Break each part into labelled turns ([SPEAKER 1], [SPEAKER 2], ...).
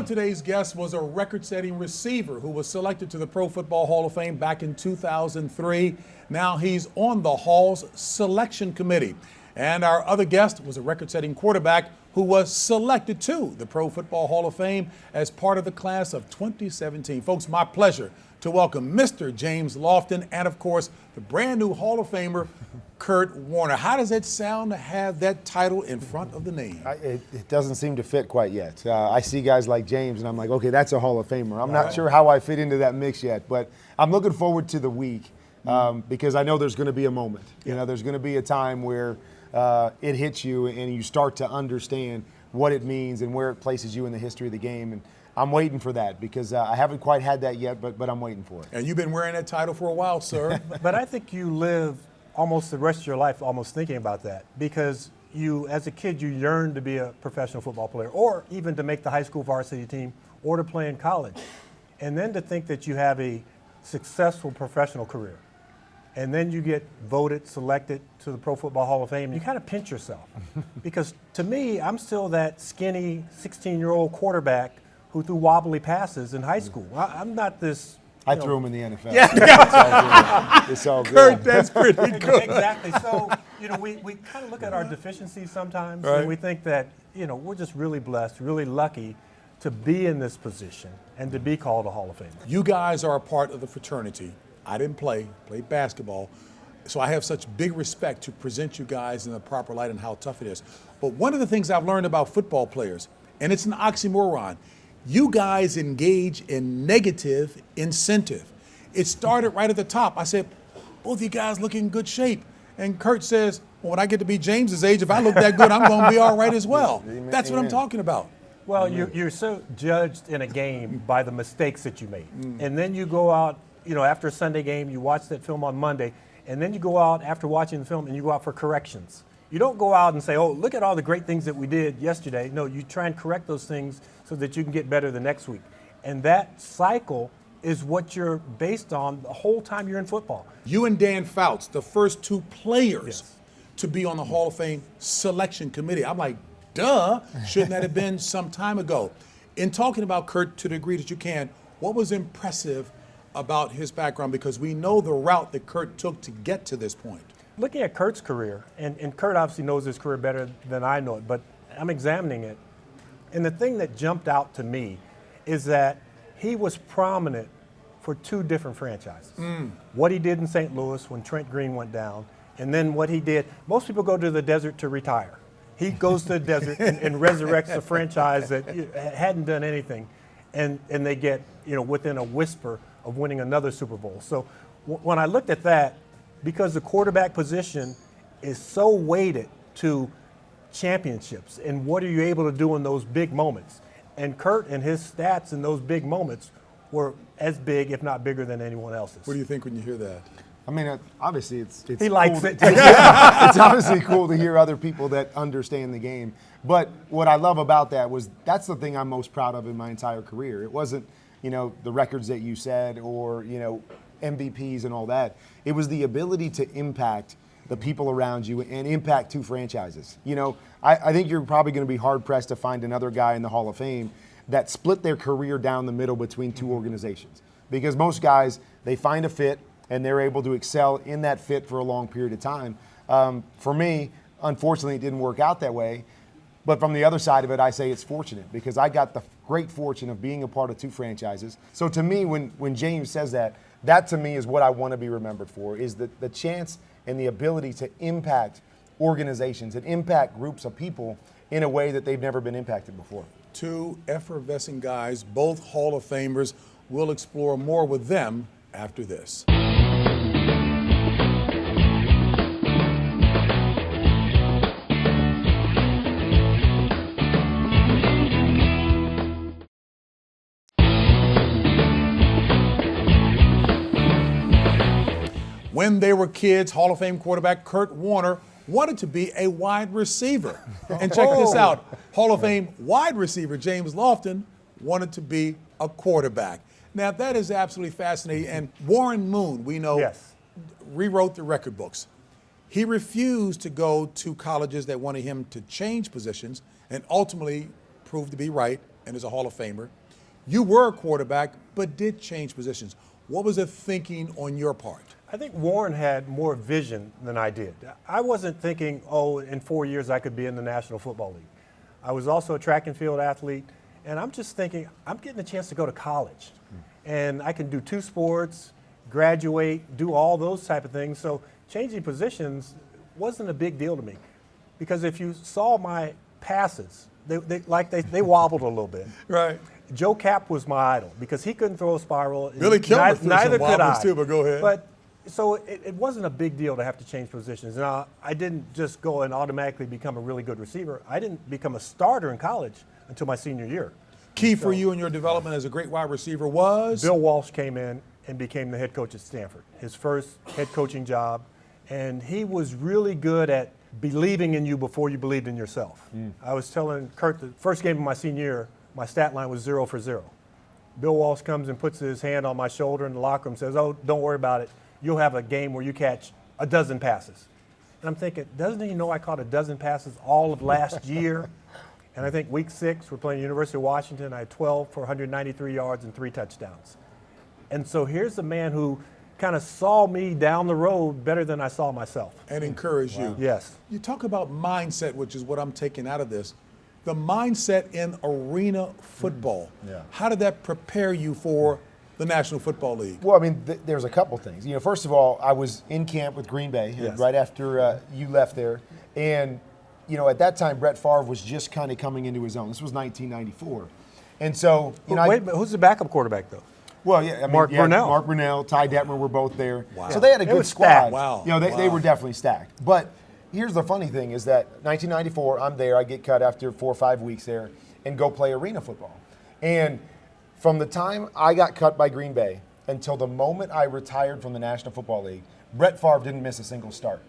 [SPEAKER 1] of today's guests was a record-setting receiver who was selected to the Pro Football Hall of Fame back in 2003. Now he's on the Hall's selection committee. And our other guest was a record-setting quarterback who was selected to the Pro Football Hall of Fame as part of the class of 2017. Folks, my pleasure to welcome Mr. James Lofton and, of course, the brand new Hall of Famer, Kurt Warner. How does it sound to have that title in front of the name?
[SPEAKER 2] It doesn't seem to fit quite yet. I see guys like James, and I'm like, okay, that's a Hall of Famer. I'm not sure how I fit into that mix yet, but I'm looking forward to the week because I know there's going to be a moment. You know, there's going to be a time where it hits you and you start to understand what it means and where it places you in the history of the game. And I'm waiting for that because I haven't quite had that yet, but I'm waiting for it.
[SPEAKER 1] And you've been wearing that title for a while, sir.
[SPEAKER 3] But I think you live almost the rest of your life almost thinking about that because you, as a kid, you yearned to be a professional football player or even to make the high school varsity team or to play in college. And then to think that you have a successful professional career. And then you get voted, selected to the Pro Football Hall of Fame. You kind of pinch yourself because to me, I'm still that skinny 16-year-old quarterback who threw wobbly passes in high school. I'm not this.
[SPEAKER 2] I threw him in the NFL.
[SPEAKER 1] Yeah.
[SPEAKER 2] It's all good.
[SPEAKER 1] Kurt, that's pretty good.
[SPEAKER 3] Exactly. So, we kind of look at our deficiencies sometimes, and we think that, we're just really blessed, really lucky to be in this position and to be called a Hall of Famer.
[SPEAKER 1] You guys are a part of the fraternity. I didn't played basketball. So I have such big respect to present you guys in the proper light and how tough it is. But one of the things I've learned about football players, and it's an oxymoron, you guys engage in negative incentive. It started right at the top. I said, both of you guys look in good shape. And Kurt says, well, when I get to be James's age, if I look that good, I'm going to be all right as well. That's what I'm talking about.
[SPEAKER 3] Well, you're so judged in a game by the mistakes that you made. And then you go out, after a Sunday game, you watch that film on Monday, and then you go out after watching the film and you go out for corrections. You don't go out and say, oh, look at all the great things that we did yesterday. No, you try and correct those things so that you can get better the next week. And that cycle is what you're based on the whole time you're in football.
[SPEAKER 1] You and Dan Fouts, the first two players to be on the Hall of Fame selection committee. I'm like, duh, shouldn't that have been some time ago? In talking about Kurt to the degree that you can, what was impressive about his background? Because we know the route that Kurt took to get to this point.
[SPEAKER 3] Looking at Kurt's career, and Kurt obviously knows his career better than I know it, but I'm examining it. And the thing that jumped out to me is that he was prominent for two different franchises. What he did in St. Louis when Trent Green went down, and then what he did. Most people go to the desert to retire. He goes to the desert and resurrects a franchise that hadn't done anything, and they get within a whisper of winning another Super Bowl. So when I looked at that, because the quarterback position is so weighted to championships and what are you able to do in those big moments. And Kurt and his stats in those big moments were as big, if not bigger, than anyone else's.
[SPEAKER 1] What do you think when you hear that?
[SPEAKER 2] I mean, obviously it's
[SPEAKER 3] he likes
[SPEAKER 2] cool
[SPEAKER 3] it.
[SPEAKER 2] It's obviously cool to hear other people that understand the game. But what I love about that was that's the thing I'm most proud of in my entire career. It wasn't, the records that you said or, MVPs and all that. It was the ability to impact the people around you and impact two franchises. I think you're probably going to be hard-pressed to find another guy in the Hall of Fame that split their career down the middle between two organizations. Because most guys, they find a fit and they're able to excel in that fit for a long period of time. For me, unfortunately, it didn't work out that way. But from the other side of it, I say it's fortunate because I got the great fortune of being a part of two franchises. So to me, when James says that to me is what I want to be remembered for, is the chance and the ability to impact organizations and impact groups of people in a way that they've never been impacted before.
[SPEAKER 1] Two effervescent guys, both Hall of Famers. We'll explore more with them after this. When they were kids, Hall of Fame quarterback Kurt Warner wanted to be a wide receiver. And check this out, Hall of Fame wide receiver James Lofton wanted to be a quarterback. Now, that is absolutely fascinating. And Warren Moon, we know, rewrote the record books. He refused to go to colleges that wanted him to change positions and ultimately proved to be right and is a Hall of Famer. You were a quarterback, but did change positions. What was the thinking on your part?
[SPEAKER 3] I think Warren had more vision than I did. I wasn't thinking, oh, in 4 years I could be in the National Football League. I was also a track and field athlete, and I'm just thinking, I'm getting a chance to go to college. And I can do 2 sports, graduate, do all those type of things. So changing positions wasn't a big deal to me. Because if you saw my passes, they wobbled a little bit.
[SPEAKER 1] Right.
[SPEAKER 3] Joe Kapp was my idol because he couldn't throw a spiral.
[SPEAKER 1] Billy Kilmer threw
[SPEAKER 3] neither
[SPEAKER 1] some
[SPEAKER 3] could
[SPEAKER 1] wobbles
[SPEAKER 3] I.
[SPEAKER 1] too, but go ahead.
[SPEAKER 3] But so it wasn't a big deal to have to change positions. Now, I didn't just go and automatically become a really good receiver. I didn't become a starter in college until my senior year.
[SPEAKER 1] Key for you in your development as a great wide receiver was?
[SPEAKER 3] Bill Walsh came in and became the head coach at Stanford, his first head coaching job. And he was really good at believing in you before you believed in yourself. I was telling Kurt the first game of my senior year, my stat line was 0 for 0. Bill Walsh comes and puts his hand on my shoulder in the locker room and says, oh, don't worry about it. You'll have a game where you catch a dozen passes. And I'm thinking, doesn't he know I caught a dozen passes all of last year? And I think week 6, we're playing University of Washington. I had 12 for 193 yards and 3 touchdowns. And so here's the man who kind of saw me down the road better than I saw myself.
[SPEAKER 1] And encouraged you.
[SPEAKER 3] Yes.
[SPEAKER 1] You talk about mindset, which is what I'm taking out of this. The mindset in arena football.
[SPEAKER 2] Yeah.
[SPEAKER 1] How did that prepare you for the National Football League?
[SPEAKER 2] Well, I mean, there's a couple things. You know, first of all, I was in camp with Green Bay right after you left there. And, you know, at that time, Brett Favre was just kind of coming into his own. This was 1994. And so, you know.
[SPEAKER 3] Wait a minute, who's the backup quarterback, though?
[SPEAKER 2] Well, yeah, I mean,
[SPEAKER 3] Mark Brunell.
[SPEAKER 2] Mark Brunell, Ty Detmer were both there.
[SPEAKER 1] Wow.
[SPEAKER 2] So they had a good
[SPEAKER 3] was
[SPEAKER 2] squad.
[SPEAKER 3] stacked.
[SPEAKER 1] Wow.
[SPEAKER 2] You know, they were definitely stacked. But here's the funny thing is that 1994, I'm there. I get cut after 4 or 5 weeks there and go play arena football. And from the time I got cut by Green Bay until the moment I retired from the National Football League, Brett Favre didn't miss a single start.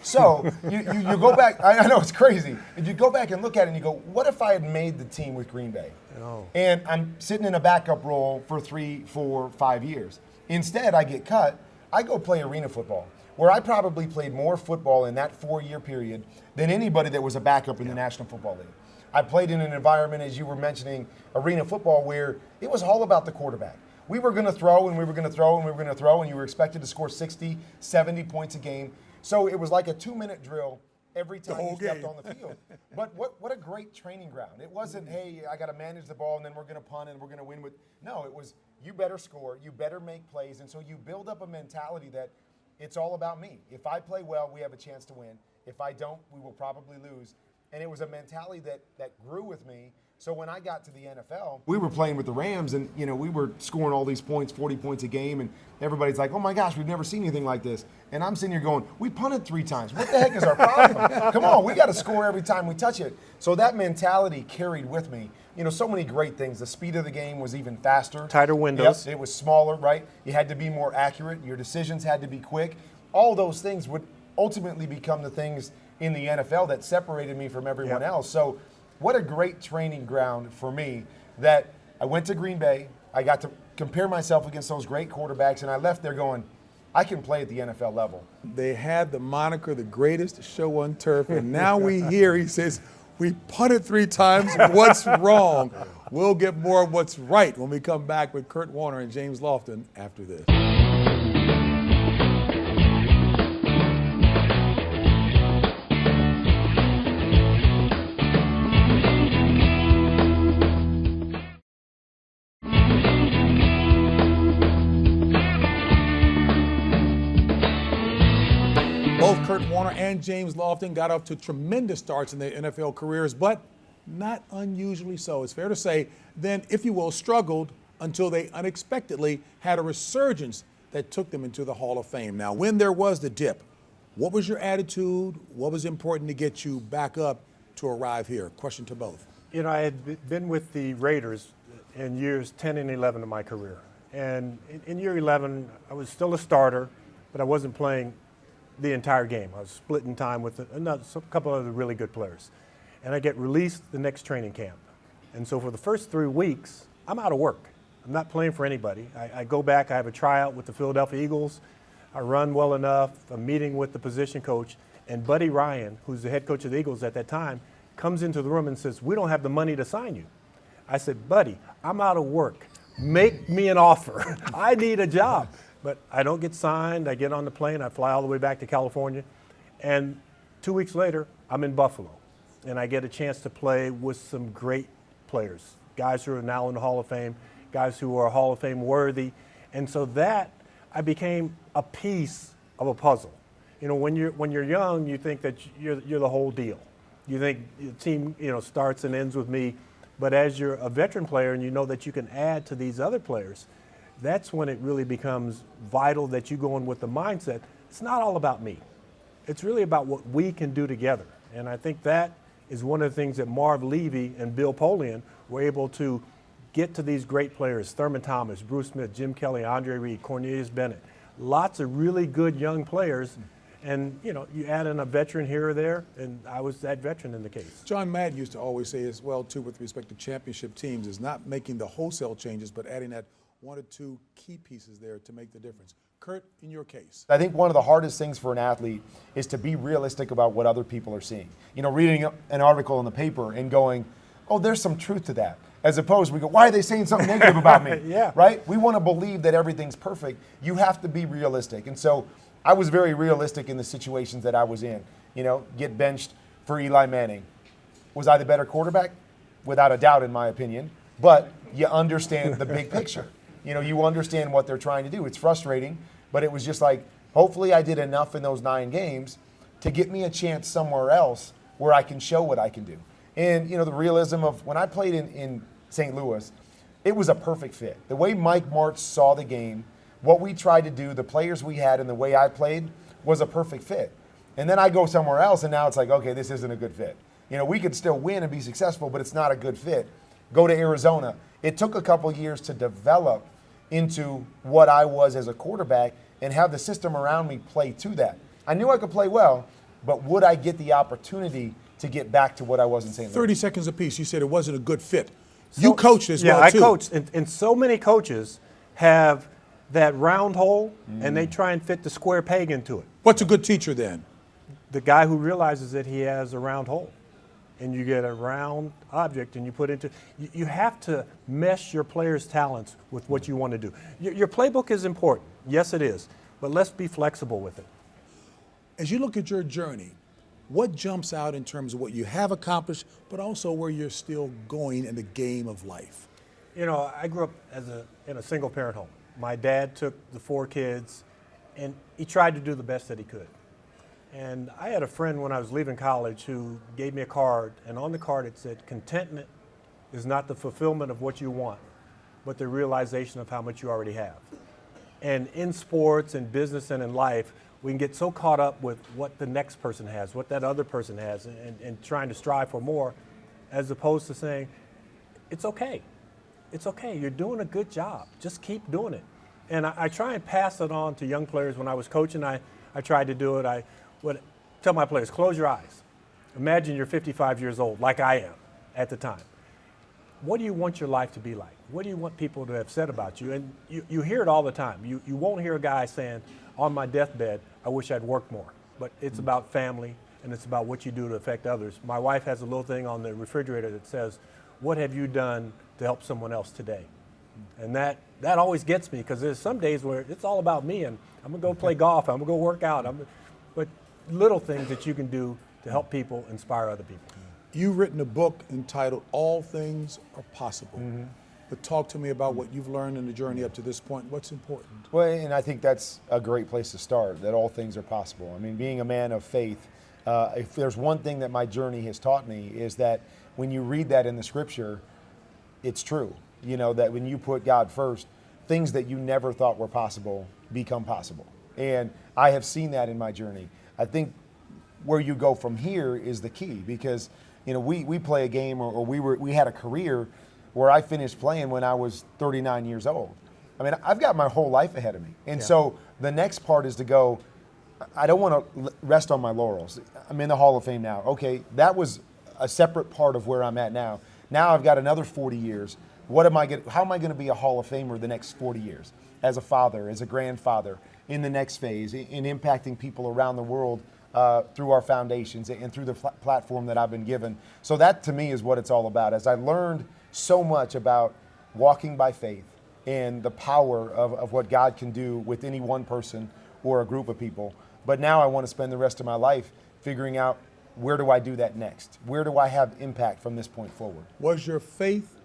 [SPEAKER 2] So you go back, I know it's crazy. If you go back and look at it and you go, what if I had made the team with Green Bay?
[SPEAKER 3] Oh.
[SPEAKER 2] And I'm sitting in a backup role for 3, 4, 5 years. Instead, I get cut, I go play arena football, where I probably played more football in that 4-year period than anybody that was a backup in the National Football League. I played in an environment, as you were mentioning, arena football, where it was all about the quarterback. We were going to throw, and we were going to throw, and we were going to throw, and you were expected to score 60, 70 points a game. So it was like a 2-minute drill every time you stepped on the field. But what a great training ground. It wasn't, hey, I got to manage the ball and then we're going to punt and we're going to win with. No, it was you better score, you better make plays. And so you build up a mentality that it's all about me. If I play well, we have a chance to win. If I don't, we will probably lose. And it was a mentality that grew with me. So when I got to the NFL, we were playing with the Rams, and you know we were scoring all these points, 40 points a game, and everybody's like, "Oh my gosh, we've never seen anything like this." And I'm sitting here going, "We punted 3 times. What the heck is our problem? Come on, we got to score every time we touch it." So that mentality carried with me. You know, so many great things. The speed of the game was even faster.
[SPEAKER 3] Tighter windows.
[SPEAKER 2] Yep, it was smaller, right? You had to be more accurate. Your decisions had to be quick. All those things would ultimately become the things in the NFL that separated me from everyone else. So what a great training ground for me that I went to Green Bay. I got to compare myself against those great quarterbacks, and I left there going, I can play at the NFL level.
[SPEAKER 1] They had the moniker, the greatest show on turf, and now we hear, he says, we punted 3 times, what's wrong? We'll get more of what's right when we come back with Kurt Warner and James Lofton after this. Both Kurt Warner and James Lofton got off to tremendous starts in their NFL careers, but not unusually so. It's fair to say, then, if you will, struggled until they unexpectedly had a resurgence that took them into the Hall of Fame. Now, when there was the dip, what was your attitude? What was important to get you back up to arrive here? Question to both.
[SPEAKER 3] You know, I had been with the Raiders in years 10 and 11 of my career. And in year 11, I was still a starter, but I wasn't playing the entire game. I was splitting time with a couple of other really good players. And I get released the next training camp. And so for the first 3 weeks, I'm out of work. I'm not playing for anybody. I go back, I have a tryout with the Philadelphia Eagles. I run well enough, I'm meeting with the position coach, and Buddy Ryan, who's the head coach of the Eagles at that time, comes into the room and says, we don't have the money to sign you. I said, buddy, I'm out of work. Make me an offer. I need a job. But I don't get signed. I get on the plane. I fly all the way back to California. And 2 weeks later, I'm in Buffalo. And I get a chance to play with some great players, guys who are now in the Hall of Fame, guys who are Hall of Fame worthy. And so that, I became a piece of a puzzle. You know, when you're young, you think that you're the whole deal. You think the team, starts and ends with me. But as you're a veteran player and you know that you can add to these other players, that's when it really becomes vital that you go in with the mindset, it's not all about me. It's really about what we can do together. And I think that is one of the things that Marv Levy and Bill Polian were able to get to these great players, Thurman Thomas, Bruce Smith, Jim Kelly, Andre Reed, Cornelius Bennett, lots of really good young players. And, you add in a veteran here or there, and I was that veteran in the case.
[SPEAKER 1] John Madden used to always say as well, too, with respect to championship teams, is not making the wholesale changes, but adding that one or two key pieces there to make the difference. Kurt, in your case.
[SPEAKER 2] I think one of the hardest things for an athlete is to be realistic about what other people are seeing. Reading an article in the paper and going, oh, there's some truth to that. As opposed, we go, why are they saying something negative about me?
[SPEAKER 3] Yeah.
[SPEAKER 2] Right? We want to believe that everything's perfect. You have to be realistic. And so I was very realistic in the situations that I was in. Get benched for Eli Manning. Was I the better quarterback? Without a doubt, in my opinion. But you understand the big picture. You understand what they're trying to do. It's frustrating, but it was just like, hopefully I did enough in those 9 games to get me a chance somewhere else where I can show what I can do. And, the realism of when I played in St. Louis, it was a perfect fit. The way Mike Martz saw the game, what we tried to do, the players we had, and the way I played was a perfect fit. And then I go somewhere else, and now it's like, okay, this isn't a good fit. We could still win and be successful, but it's not a good fit. Go to Arizona. It took a couple years to develop into what I was as a quarterback and have the system around me play to that. I knew I could play well, but would I get the opportunity to get back to what I was in St. Louis?
[SPEAKER 1] 30 seconds apiece. You said it wasn't a good fit. You coached as well, too.
[SPEAKER 3] Yeah, I coached. And so many coaches have that round hole, and they try and fit the square peg into it.
[SPEAKER 1] What's a good teacher then?
[SPEAKER 3] The guy who realizes that he has a round hole. And you get a round object and you put into, you have to mesh your players' talents with what you want to do. Your playbook is important. Yes, it is. But let's be flexible with it.
[SPEAKER 1] As you look at your journey, what jumps out in terms of what you have accomplished, but also where you're still going in the game of life?
[SPEAKER 3] I grew up in a single-parent home. My dad took the 4 kids, and he tried to do the best that he could. And I had a friend when I was leaving college who gave me a card, and on the card it said, contentment is not the fulfillment of what you want, but the realization of how much you already have. And in sports and business and in life, we can get so caught up with what the next person has, what that other person has, and trying to strive for more, as opposed to saying, it's okay. It's okay. You're doing a good job. Just keep doing it. And I try and pass it on to young players. When I was coaching, I tried to do it. I would tell my players, close your eyes. Imagine you're 55 years old, like I am at the time. What do you want your life to be like? What do you want people to have said about you? And you hear it all the time. You won't hear a guy saying, on my deathbed, I wish I'd worked more. But it's about family, and it's about what you do to affect others. My wife has a little thing on the refrigerator that says, what have you done to help someone else today? And that always gets me, because there's some days where it's all about me, and I'm going to go play golf, I'm going to go work out. But little things that you can do to help people, inspire other people.
[SPEAKER 1] You've written a book entitled All Things Are Possible. But talk to me about what you've learned in the journey up to this point. What's important?
[SPEAKER 2] Well, and I think that's a great place to start, that all things are possible. I mean, being a man of faith, if there's one thing that my journey has taught me is that when you read that in the scripture, it's true. That when you put God first, things that you never thought were possible become possible. And I have seen that in my journey. I think where you go from here is the key, because we play a game, or we had a career where I finished playing when I was 39 years old. I mean, I've got my whole life ahead of me. And so the next part is to go, I don't want to rest on my laurels. I'm in the Hall of Fame now. Okay, that was a separate part of where I'm at now. Now I've got another 40 years. How am I going to be a Hall of Famer the next 40 years? As a father, as a grandfather, in the next phase, in impacting people around the world through our foundations and through the platform that I've been given. So that to me is what it's all about. As I learned so much about walking by faith and the power of what God can do with any one person or a group of people. But now I want to spend the rest of my life figuring out, where do I do that next? Where do I have impact from this point forward?
[SPEAKER 1] Was your faith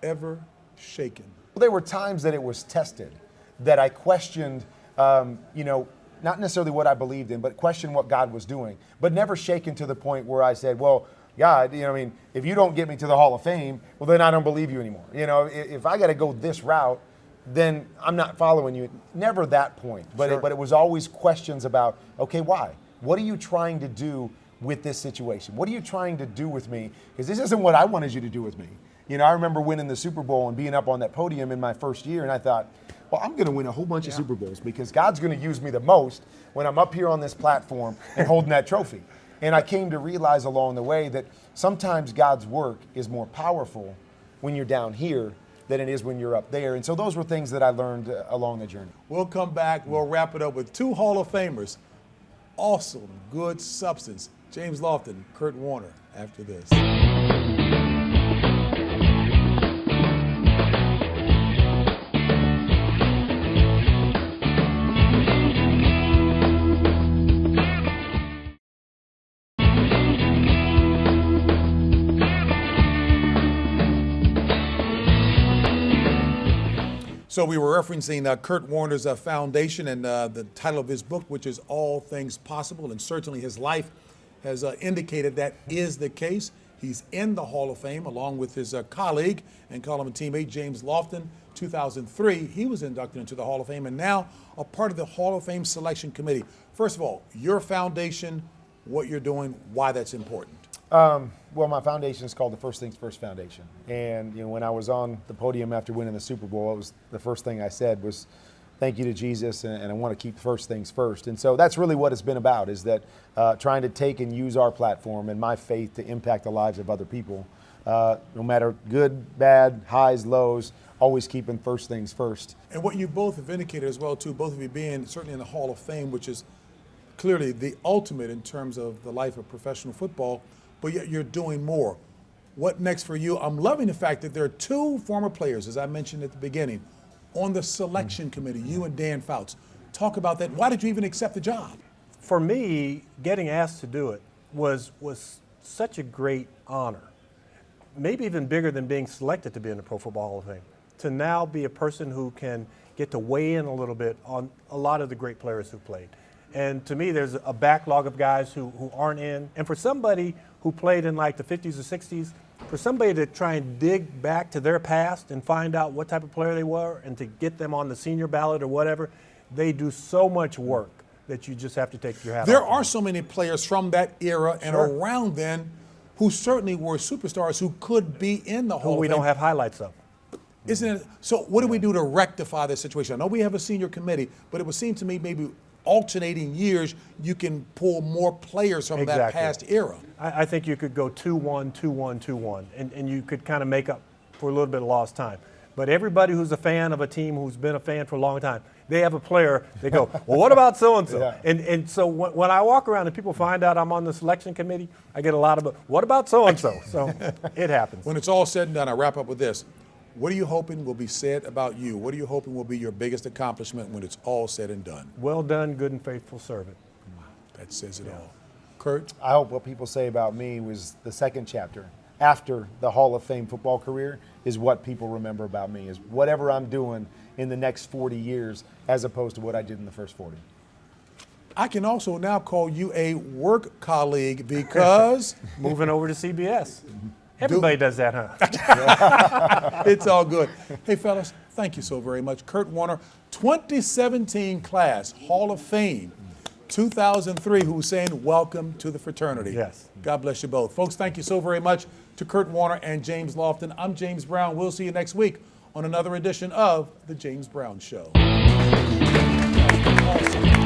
[SPEAKER 1] ever shaken?
[SPEAKER 2] Well, there were times that it was tested, that I questioned, not necessarily what I believed in, but questioned what God was doing, but never shaken to the point where I said, well, God, if you don't get me to the Hall of Fame, well, then I don't believe you anymore. If I got to go this route, then I'm not following you. Never that point, but
[SPEAKER 3] Sure.
[SPEAKER 2] but it was always questions about, okay, why? What are you trying to do with this situation? What are you trying to do with me? Because this isn't what I wanted you to do with me. I remember winning the Super Bowl and being up on that podium in my first year, and I thought, well, I'm going to win a whole bunch of Super Bowls because God's going to use me the most when I'm up here on this platform and holding that trophy. And I came to realize along the way that sometimes God's work is more powerful when you're down here than it is when you're up there. And so those were things that I learned along the journey.
[SPEAKER 1] We'll come back. We'll wrap it up with two Hall of Famers. Awesome, good substance. James Lofton, Kurt Warner, after this. So we were referencing Kurt Warner's foundation and the title of his book, which is All Things Possible, and certainly his life has indicated that is the case. He's in the Hall of Fame along with his colleague and column teammate James Lofton. 2003, he was inducted into the Hall of Fame and now a part of the Hall of Fame selection committee. First of all, your foundation, what you're doing, why that's important.
[SPEAKER 2] Well, my foundation is called the First Things First Foundation. And when I was on the podium after winning the Super Bowl, it was the first thing I said was, thank you to Jesus, and I want to keep first things first. And so that's really what it's been about, is that trying to take and use our platform and my faith to impact the lives of other people, no matter good, bad, highs, lows, always keeping first things first.
[SPEAKER 1] And what you both have indicated as well, too, both of you being certainly in the Hall of Fame, which is clearly the ultimate in terms of the life of professional football, but yet you're doing more. What next for you? I'm loving the fact that there are two former players, as I mentioned at the beginning, on the selection committee, you and Dan Fouts. Talk about that. Why did you even accept the job?
[SPEAKER 3] For me, getting asked to do it was such a great honor. Maybe even bigger than being selected to be in the Pro Football Hall of Fame. To now be a person who can get to weigh in a little bit on a lot of the great players who played. And to me, there's a backlog of guys who aren't in. And for somebody who played in like the 50s or 60s, for somebody to try and dig back to their past and find out what type of player they were and to get them on the senior ballot or whatever, they do so much work that you just have to take your hat off.
[SPEAKER 1] There are so many players from that era and
[SPEAKER 3] Sure.
[SPEAKER 1] around then who certainly were superstars who could be in the Hall
[SPEAKER 3] Who
[SPEAKER 1] of
[SPEAKER 3] we
[SPEAKER 1] Fame.
[SPEAKER 3] don't have highlights of.
[SPEAKER 1] Isn't it? So what do we do to rectify this situation? I know we have a senior committee, but it would seem to me maybe alternating years, you can pull more players from that
[SPEAKER 3] Exactly.
[SPEAKER 1] past era.
[SPEAKER 3] I think you could go 2-1, 2-1, 2-1, and you could kind of make up for a little bit of lost time. But everybody who's a fan of a team who's been a fan for a long time, they have a player, they go, well, what about so-and-so?
[SPEAKER 2] Yeah.
[SPEAKER 3] And so when I walk around and people find out I'm on the selection committee, I get a lot of, what about so-and-so? So it happens.
[SPEAKER 1] When it's all said and done, I wrap up with this. What are you hoping will be said about you? What are you hoping will be your biggest accomplishment when it's all said and done?
[SPEAKER 3] Well done, good and faithful servant.
[SPEAKER 1] That says it all. Kurt?
[SPEAKER 2] I hope what people say about me was the second chapter after the Hall of Fame football career is what people remember about me, is whatever I'm doing in the next 40 years as opposed to what I did in the first 40.
[SPEAKER 1] I can also now call you a work colleague because
[SPEAKER 3] Moving over to CBS. Everybody does that, huh?
[SPEAKER 1] it's all good. Hey, fellas, thank you so very much. Kurt Warner, 2017 class, Hall of Fame, 2003, who's saying welcome to the fraternity.
[SPEAKER 3] Yes.
[SPEAKER 1] God bless you both. Folks, thank you so very much to Kurt Warner and James Lofton. I'm James Brown. We'll see you next week on another edition of The James Brown Show. Awesome.